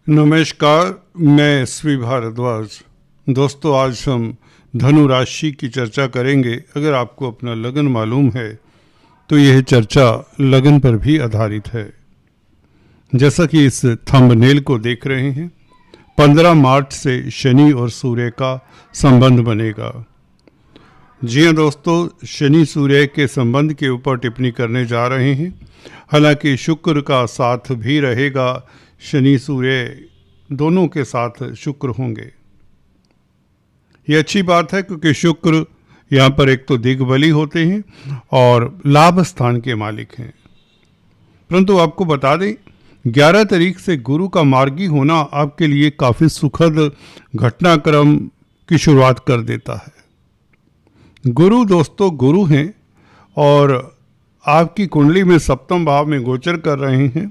नमस्कार, मैं एसवी भारद्वाज। दोस्तों, आज हम धनु राशि की चर्चा करेंगे। अगर आपको अपना लगन मालूम है तो यह चर्चा लगन पर भी आधारित है। जैसा कि इस थंबनेल को देख रहे हैं, 15 मार्च से शनि और सूर्य का संबंध बनेगा। जी हाँ दोस्तों, शनि सूर्य के संबंध के ऊपर टिप्पणी करने जा रहे हैं। हालांकि शुक्र का साथ भी रहेगा, शनि सूर्य दोनों के साथ शुक्र होंगे। ये अच्छी बात है क्योंकि शुक्र यहाँ पर एक तो दिग्बली होते हैं और लाभ स्थान के मालिक हैं। परंतु आपको बता दें, 11 तारीख से गुरु का मार्गी होना आपके लिए काफ़ी सुखद घटनाक्रम की शुरुआत कर देता है। गुरु दोस्तों गुरु हैं और आपकी कुंडली में सप्तम भाव में गोचर कर रहे हैं।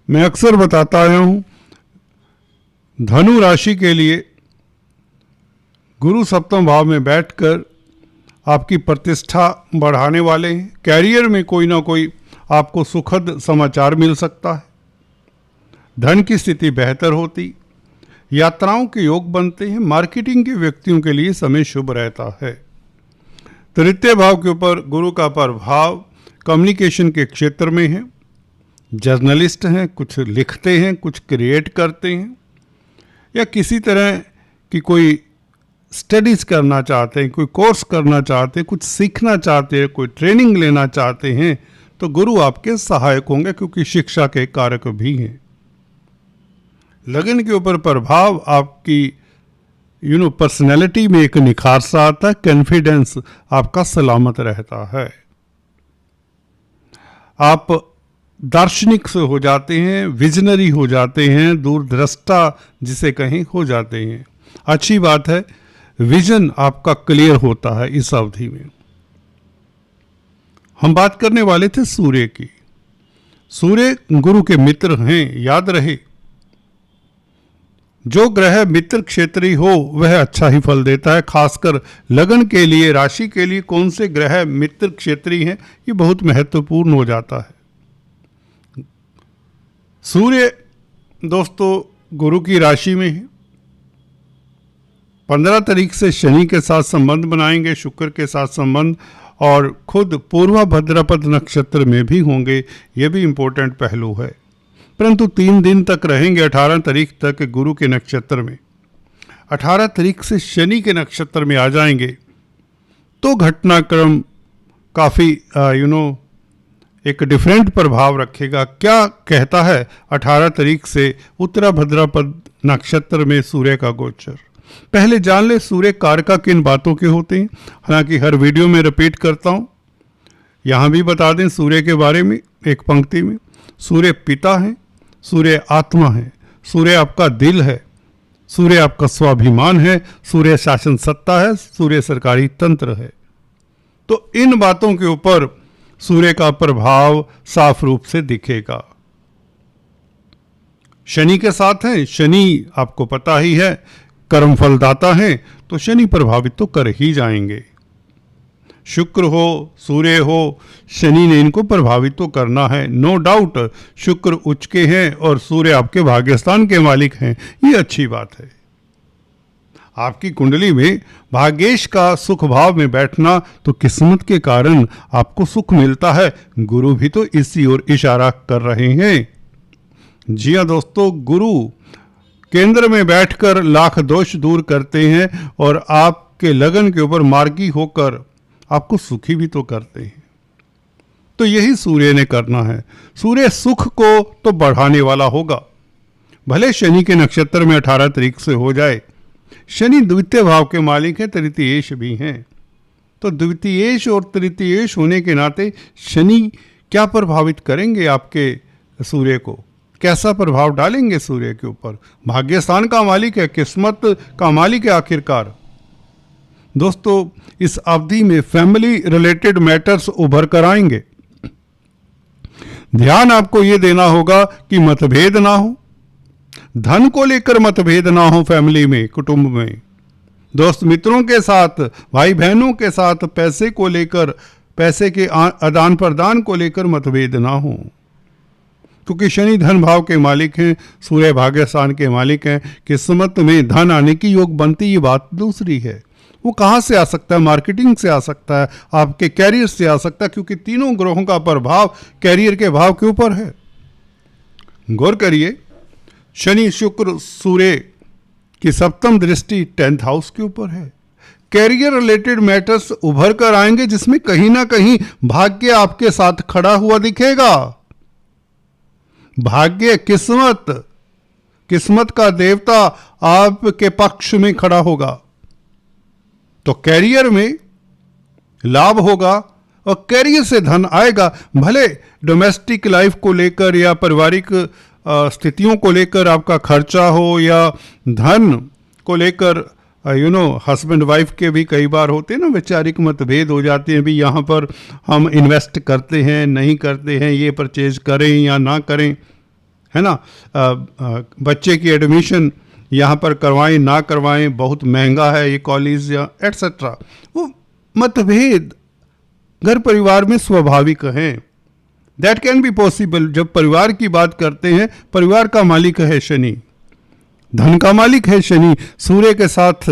मैं अक्सर बताता आया हूँ, धनु राशि के लिए गुरु सप्तम भाव में बैठकर आपकी प्रतिष्ठा बढ़ाने वाले हैं। कैरियर में कोई ना कोई आपको सुखद समाचार मिल सकता है। धन की स्थिति बेहतर होती, यात्राओं के योग बनते हैं। मार्केटिंग के व्यक्तियों के लिए समय शुभ रहता है। तृतीय भाव के ऊपर गुरु का प्रभाव कम्युनिकेशन के क्षेत्र में है। जर्नलिस्ट हैं, कुछ लिखते हैं, कुछ क्रिएट करते हैं, या किसी तरह की कोई स्टडीज़ करना चाहते हैं, कोई कोर्स करना चाहते हैं, कुछ सीखना चाहते हैं, कोई ट्रेनिंग लेना चाहते हैं, तो गुरु आपके सहायक होंगे क्योंकि शिक्षा के कारक भी हैं। लगन के ऊपर प्रभाव आपकी पर्सनैलिटी में एक निखार सा आता है। कॉन्फिडेंस आपका सलामत रहता है। आप दार्शनिक से हो जाते हैं, विजनरी हो जाते हैं, दूरदृष्टा जिसे कहीं हो जाते हैं। अच्छी बात है, विजन आपका क्लियर होता है इस अवधि में। हम बात करने वाले थे सूर्य की। सूर्य गुरु के मित्र हैं, याद रहे। जो ग्रह मित्र क्षेत्री हो वह अच्छा ही फल देता है। खासकर लगन के लिए, राशि के लिए कौन से ग्रह मित्र क्षेत्री हैं, ये बहुत महत्वपूर्ण हो जाता है। सूर्य दोस्तों गुरु की राशि में है। 15 तारीख से शनि के साथ संबंध बनाएंगे, शुक्र के साथ संबंध, और खुद पूर्वा भद्रपद नक्षत्र में भी होंगे। यह भी इम्पोर्टेंट पहलू है। परंतु 3 दिन तक रहेंगे, 18 तारीख तक गुरु के नक्षत्र में। 18 तारीख से शनि के नक्षत्र में आ जाएंगे तो घटनाक्रम काफ़ी एक डिफरेंट प्रभाव रखेगा। क्या कहता है 18 तारीख से उत्तरा भद्रपद नक्षत्र में सूर्य का गोचर? पहले जान ले सूर्य कारका किन बातों के होते हैं। हालांकि हर वीडियो में रिपीट करता हूँ, यहाँ भी बता दें सूर्य के बारे में एक पंक्ति में। सूर्य पिता है, सूर्य आत्मा है, सूर्य आपका दिल है, सूर्य आपका स्वाभिमान है, सूर्य शासन सत्ता है, सूर्य सरकारी तंत्र है। तो इन बातों के ऊपर सूर्य का प्रभाव साफ रूप से दिखेगा। शनि के साथ है। शनि आपको पता ही है कर्म फलदाता है, तो शनि प्रभावित तो कर ही जाएंगे। शुक्र हो, सूर्य हो, शनि ने इनको प्रभावित तो करना है, नो डाउट। शुक्र उच्च के हैं और सूर्य आपके भाग्यस्थान के मालिक हैं, ये अच्छी बात है। आपकी कुंडली में भाग्येश का सुख भाव में बैठना, तो किस्मत के कारण आपको सुख मिलता है। गुरु भी तो इसी ओर इशारा कर रहे हैं। जी हाँ दोस्तों, गुरु केंद्र में बैठकर लाख दोष दूर करते हैं और आपके लगन के ऊपर मार्गी होकर आपको सुखी भी तो करते हैं। तो यही सूर्य ने करना है। सूर्य सुख को तो बढ़ाने वाला होगा। भले शनि के नक्षत्र में 18 तारीख से हो जाए। शनि द्वितीय भाव के मालिक हैं, तृतीयेश भी हैं। तो द्वितीयेश और तृतीयेश होने के नाते शनि क्या प्रभावित करेंगे आपके सूर्य को? कैसा प्रभाव डालेंगे सूर्य के ऊपर? भाग्यस्थान का मालिक है, किस्मत का मालिक है आखिरकार। दोस्तों, इस अवधि में फैमिली रिलेटेड मैटर्स उभर कर आएंगे। ध्यान आपको यह देना होगा कि मतभेद ना हो, धन को लेकर मतभेद ना हो फैमिली में, कुटुंब में, दोस्त मित्रों के साथ, भाई बहनों के साथ पैसे को लेकर, पैसे के आदान प्रदान को लेकर मतभेद ना हो। क्योंकि शनि धन भाव के मालिक हैं, सूर्य भाग्यस्थान के मालिक हैं। किस्मत में धन आने की योग बनती, ये बात दूसरी है। वो कहाँ से आ सकता है? मार्केटिंग से आ सकता है, आपके कैरियर से आ सकता है, क्योंकि तीनों ग्रहों का प्रभाव कैरियर के भाव के ऊपर है। गौर करिए, शनि शुक्र सूर्य की सप्तम दृष्टि 10th हाउस के ऊपर है। कैरियर रिलेटेड मैटर्स उभर कर आएंगे, जिसमें कहीं ना कहीं भाग्य आपके साथ खड़ा हुआ दिखेगा। भाग्य, किस्मत का देवता आपके पक्ष में खड़ा होगा, तो कैरियर में लाभ होगा और कैरियर से धन आएगा। भले डोमेस्टिक लाइफ को लेकर या पारिवारिक स्थितियों को लेकर आपका खर्चा हो, या धन को लेकर हस्बैंड वाइफ के भी कई बार होते हैं ना, वैचारिक मतभेद हो जाते हैं। भी यहाँ पर हम इन्वेस्ट करते हैं, नहीं करते हैं, ये परचेज करें या ना करें, है ना। बच्चे की एडमिशन यहाँ पर करवाएं ना करवाएं, बहुत महंगा है ये कॉलेज या एटसेट्रा। वो मतभेद घर परिवार में स्वाभाविक हैं। That can be possible. जब परिवार की बात करते हैं, परिवार का मालिक है शनि, धन का मालिक है शनि, सूर्य के साथ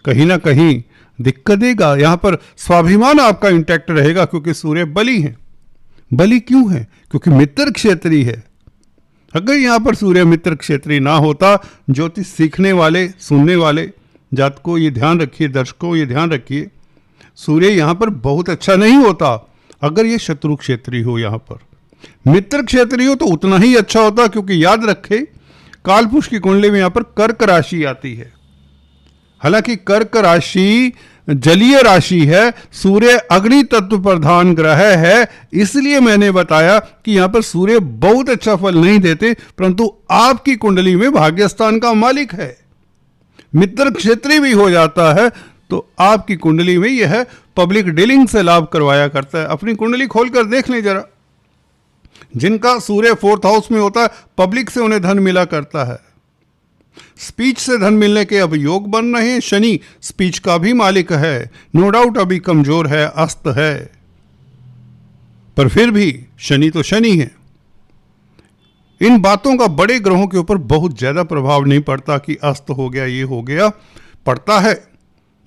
कहीं ना कहीं दिक्कत देगा। यहाँ पर स्वाभिमान आपका इंटैक्ट रहेगा, क्योंकि सूर्य बली है। बली क्यों है? क्योंकि मित्र क्षेत्री है। अगर यहाँ पर सूर्य मित्र क्षेत्री ना होता, ज्योतिष सीखने वाले, सुनने वाले जातकों ये ध्यान रखिए, दर्शकों ये ध्यान रखिए, सूर्य यहाँ पर बहुत अच्छा नहीं होता। अगर ये शत्रु क्षेत्री हो, यहाँ पर मित्र क्षेत्री हो तो उतना ही अच्छा होता, क्योंकि याद रखें कालपुरुष की कुंडली में यहाँ पर कर्क राशि आती है। हालांकि कर्क राशि जलीय राशि है, सूर्य अग्नि तत्व प्रधान ग्रह है, इसलिए मैंने बताया कि यहाँ पर सूर्य बहुत अच्छा फल नहीं देते, परंतु आपकी कुंडली में भाग्यस्थान का मालिक है, मित्र क्षेत्री भी हो जाता है, तो आपकी कुंडली में यह पब्लिक डीलिंग से लाभ करवाया करता है। अपनी कुंडली खोलकर देख लें जरा। जिनका सूर्य 4th हाउस में होता है, पब्लिक से उन्हें धन मिला करता है। स्पीच से धन मिलने के अब योग बन रहे हैं। शनि स्पीच का भी मालिक है, नो डाउट अभी कमजोर है, अस्त है, पर फिर भी शनि तो शनि है। इन बातों का बड़े ग्रहों के ऊपर बहुत ज्यादा प्रभाव नहीं पड़ता कि अस्त हो गया, ये हो गया। पड़ता है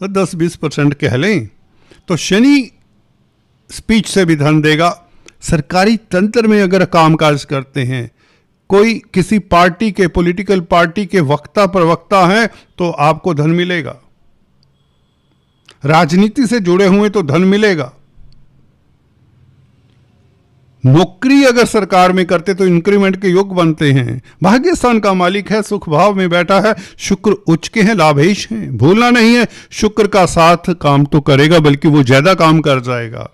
तो 10-20% कह लें। तो शनि स्पीच से भी धन देगा। सरकारी तंत्र में अगर कामकाज करते हैं, कोई किसी पार्टी के, पॉलिटिकल पार्टी के वक्ता प्रवक्ता हैं, तो आपको धन मिलेगा। राजनीति से जुड़े हुए तो धन मिलेगा। नौकरी अगर सरकार में करते तो इंक्रीमेंट के योग बनते हैं। भाग्यस्थान का मालिक है, सुख भाव में बैठा है, शुक्र उच्च के हैं, लाभेश हैं। भूलना नहीं है, शुक्र का साथ काम तो करेगा, बल्कि वो ज्यादा काम कर जाएगा।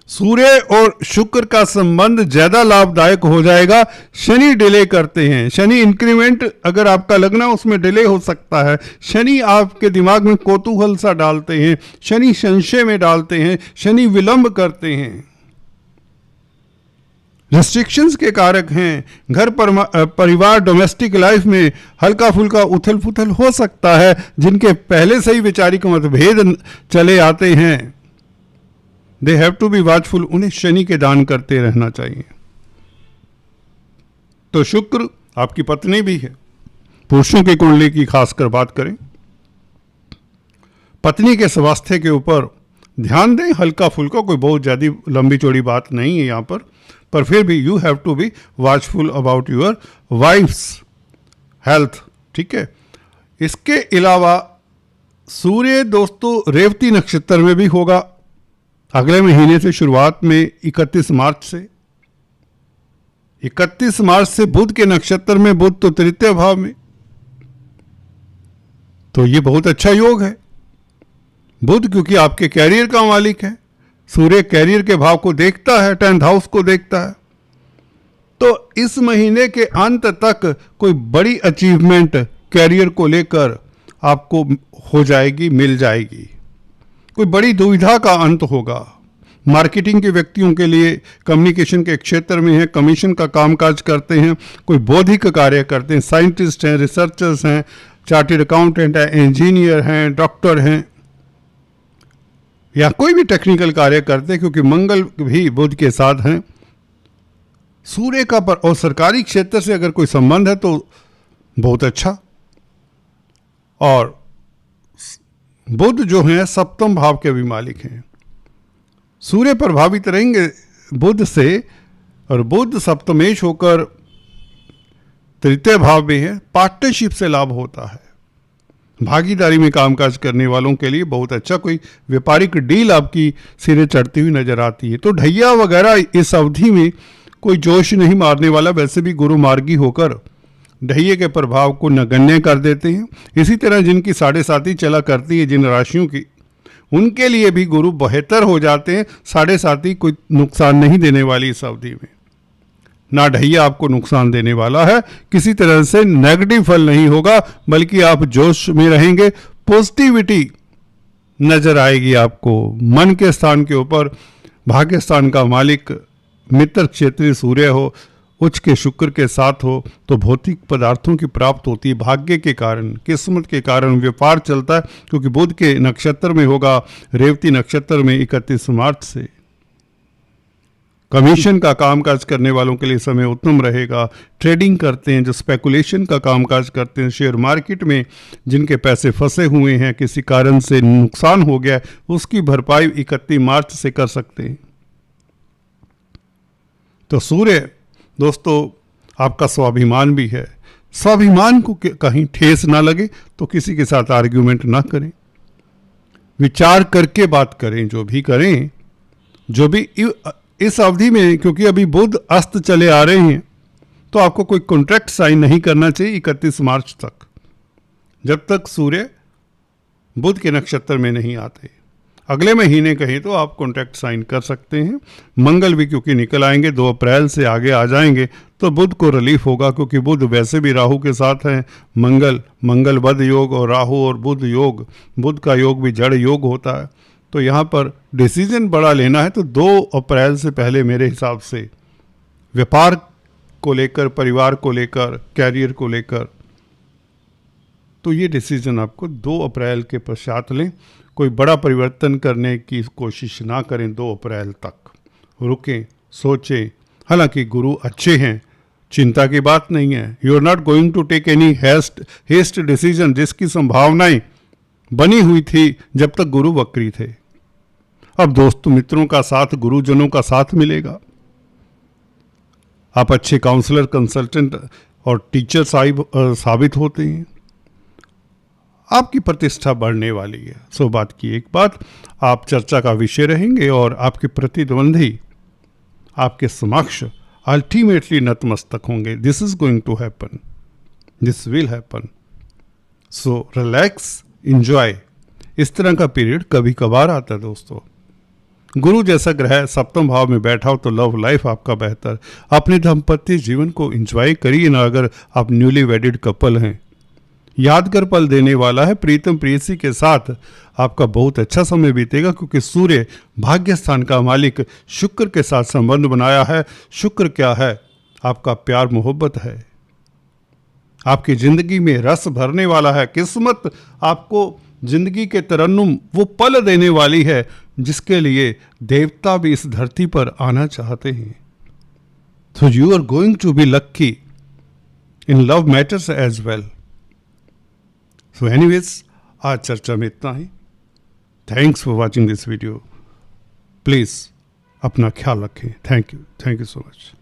सूर्य और शुक्र का संबंध ज्यादा लाभदायक हो जाएगा। शनि डिले करते हैं। शनि इंक्रीमेंट अगर आपका लगना उसमें डिले हो सकता है। शनि आपके दिमाग में कौतूहल सा डालते हैं, शनि संशय में डालते हैं, शनि विलंब करते हैं, रेस्ट्रिक्शंस के कारक हैं। घर परिवार डोमेस्टिक लाइफ में हल्का फुल्का उथल पुथल हो सकता है। जिनके पहले से ही वैचारिक मतभेद चले आते हैं, they have to be watchful. उन्हें शनि के दान करते रहना चाहिए। तो शुक्र आपकी पत्नी भी है। पुरुषों की कुंडली की खासकर बात करें, पत्नी के स्वास्थ्य के ऊपर ध्यान दें। हल्का फुल्का, कोई बहुत ज्यादा लंबी चौड़ी बात नहीं है यहाँ पर फिर भी you have to be watchful about your wife's health. ठीक है। इसके अलावा सूर्य दोस्तों रेवती नक्षत्र में भी होगा अगले महीने से, शुरुआत में 31 मार्च से। 31 मार्च से बुध के नक्षत्र में, बुध तो तृतीय भाव में, तो ये बहुत अच्छा योग है। बुध क्योंकि आपके कैरियर का मालिक है, सूर्य कैरियर के भाव को देखता है, 10th हाउस को देखता है। तो इस महीने के अंत तक कोई बड़ी अचीवमेंट कैरियर को लेकर आपको हो जाएगी, मिल जाएगी। कोई बड़ी दुविधा का अंत होगा। मार्केटिंग के व्यक्तियों के लिए, कम्युनिकेशन के क्षेत्र में है, कमीशन का कामकाज करते हैं, कोई बौद्धिक कार्य करते हैं, साइंटिस्ट हैं, रिसर्चर्स हैं, चार्टर्ड अकाउंटेंट हैं, इंजीनियर हैं, डॉक्टर हैं, या कोई भी टेक्निकल कार्य करते हैं, क्योंकि मंगल भी बुध के साथ हैं। सूर्य का और सरकारी क्षेत्र से अगर कोई संबंध है तो बहुत अच्छा। और बुध जो हैं सप्तम भाव के भी मालिक हैं। सूर्य प्रभावित रहेंगे बुध से, और बुध सप्तमेश होकर तृतीय भाव में है। पार्टनरशिप से लाभ होता है। भागीदारी में कामकाज करने वालों के लिए बहुत अच्छा कोई व्यापारिक डील आपकी सिरे चढ़ती हुई नजर आती है। तो ढैया वगैरह इस अवधि में कोई जोश नहीं मारने वाला। वैसे भी गुरु मार्गी होकर ढैये के प्रभाव को नगण्य कर देते हैं। इसी तरह जिनकी साढ़े साथी चला करती है जिन राशियों की, उनके लिए भी गुरु बेहतर हो जाते हैं। साढ़े साथी कोई नुकसान नहीं देने वाली इस अवधि में। ना ढैया आपको नुकसान देने वाला है, किसी तरह से नेगेटिव फल नहीं होगा, बल्कि आप जोश में रहेंगे। पॉजिटिविटी नजर आएगी आपको। मन के स्थान के ऊपर भाग्य स्थान का मालिक मित्र क्षेत्रीय सूर्य हो, उच्च के शुक्र के साथ हो, तो भौतिक पदार्थों की प्राप्त होती है। भाग्य के कारण, किस्मत के कारण व्यापार चलता है, क्योंकि बुध के नक्षत्र में होगा, रेवती नक्षत्र में 31 मार्च से। कमीशन का कामकाज करने वालों के लिए समय उत्तम रहेगा। ट्रेडिंग करते हैं, जो स्पेकुलेशन का कामकाज करते हैं, शेयर मार्केट में जिनके पैसे फंसे हुए हैं, किसी कारण से नुकसान हो गया, उसकी भरपाई 31 मार्च से कर सकते हैं। तो सूर्य दोस्तों आपका स्वाभिमान भी है। स्वाभिमान को कहीं ठेस ना लगे तो किसी के साथ आर्ग्यूमेंट ना करें, विचार करके बात करें। जो भी करें, जो भी इस अवधि में, क्योंकि अभी बुध अस्त चले आ रहे हैं, तो आपको कोई कॉन्ट्रैक्ट साइन नहीं करना चाहिए 31 मार्च तक, जब तक सूर्य बुध के नक्षत्र में नहीं आते। अगले महीने कहीं तो आप कॉन्ट्रैक्ट साइन कर सकते हैं। मंगल भी क्योंकि निकल आएंगे, 2 अप्रैल से आगे आ जाएंगे, तो बुध को रिलीफ होगा, क्योंकि बुध वैसे भी राहु के साथ हैं। मंगल बुध योग और राहु और बुध योग, बुध का योग भी जड़ योग होता है। तो यहाँ पर डिसीजन बड़ा लेना है तो 2 अप्रैल से पहले मेरे हिसाब से व्यापार को लेकर, परिवार को लेकर, कैरियर को लेकर, तो ये डिसीजन आपको 2 अप्रैल के पश्चात लें। कोई बड़ा परिवर्तन करने की कोशिश ना करें। 2 अप्रैल तक रुकें, सोचें। हालांकि गुरु अच्छे हैं, चिंता की बात नहीं है। You are not going to take any haste decision, जिसकी संभावनाएं बनी हुई थी जब तक गुरु वक्री थे। अब दोस्तों मित्रों का साथ, गुरुजनों का साथ मिलेगा। आप अच्छे काउंसलर, कंसल्टेंट और टीचर साबित होते हैं। आपकी प्रतिष्ठा बढ़ने वाली है। 100 बात की एक बात, आप चर्चा का विषय रहेंगे और आपके प्रतिद्वंदी आपके समक्ष अल्टीमेटली नतमस्तक होंगे। This is going to happen, this will happen. So relax, enjoy. इस तरह का पीरियड कभी कभार आता है दोस्तों। गुरु जैसा ग्रह सप्तम भाव में बैठा हो तो लव लाइफ आपका बेहतर। अपने दाम्पत्य जीवन को एंजॉय करिए ना। अगर आप न्यूली वेडिड कपल हैं, यादगार पल देने वाला है। प्रीतम प्रेयसी के साथ आपका बहुत अच्छा समय बीतेगा, क्योंकि सूर्य भाग्य स्थान का मालिक शुक्र के साथ संबंध बनाया है। शुक्र क्या है? आपका प्यार मोहब्बत है। आपकी जिंदगी में रस भरने वाला है। किस्मत आपको जिंदगी के तरन्नुम वो पल देने वाली है जिसके लिए देवता भी इस धरती पर आना चाहते हैं। So you are going to be lucky in love matters as well. So anyways, आज चर्चा में इतना ही। Thanks for watching this video. Please अपना ख्याल रखें। Thank you so much.